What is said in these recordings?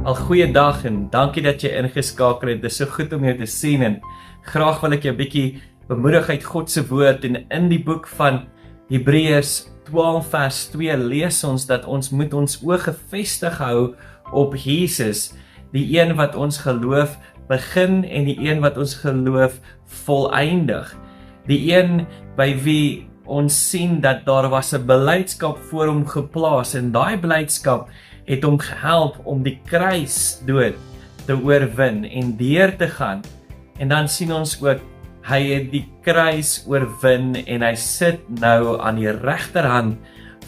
Al goeiedag en dankie dat jy ingeskakel het. Dit is so goed om jou te sien en graag wil ek jou 'n bietjie bemoedig uit God se woord en in die boek van Hebreërs 12 vers 2 lees ons dat ons moet ons oë gefestig hou op Jesus, die een wat ons geloof begin en die een wat ons geloof volëindig. Die een by wie ons sien dat daar was 'n beleidskap voor hom geplaas en daai beleidskap het hom gehelp om die kruisdood te oorwin en deur te gaan. En dan sien ons ook, hy het die kruis oorwin en hy sit nou aan die regterhand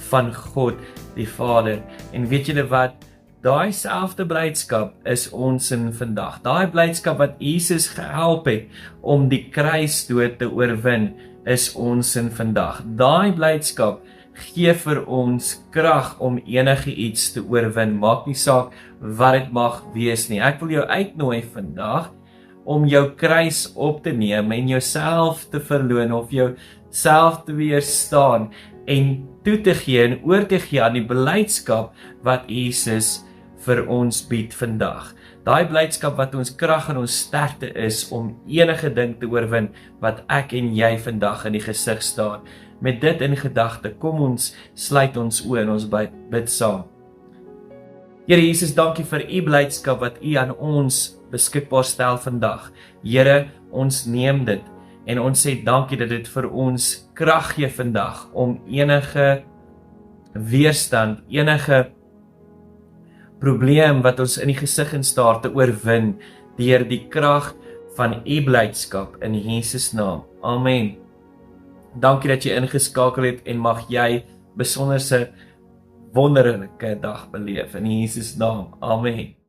van God die Vader. En weet julle wat? Daai selfde blydskap is ons in vandag. Daai blydskap wat Jesus gehelp het om die kruisdood te oorwin, is ons in vandag. Daai blydskap gee vir ons krag om enige iets te oorwin. Maak nie saak wat dit mag wees nie. Ek wil jou uitnooi vandag om jou kruis op te neem en jouself te verloon of jouself te weerstaan en toe te gee en oor te gee aan die blydskap wat Jesus vir ons bied vandag. Daai blydskap wat ons krag en ons sterkte is om enige ding te oorwin wat ek en jy vandag in die gesig staan. Met dit in gedagte, kom ons sluit ons oë en ons bid saam. Here Jesus, dankie vir u blydskap wat u aan ons beskikbaar stel vandag. Here, ons neem dit en ons sê dankie dat dit vir ons krag gee vandag om enige weerstand, enige probleem wat ons in die gesig instaar te oorwin deur die krag van u blydskap in Jesus naam. Amen. Dankie dat jy ingeskakel het en mag jy besonderse wonderlike dag beleef in Jesus naam. Amen.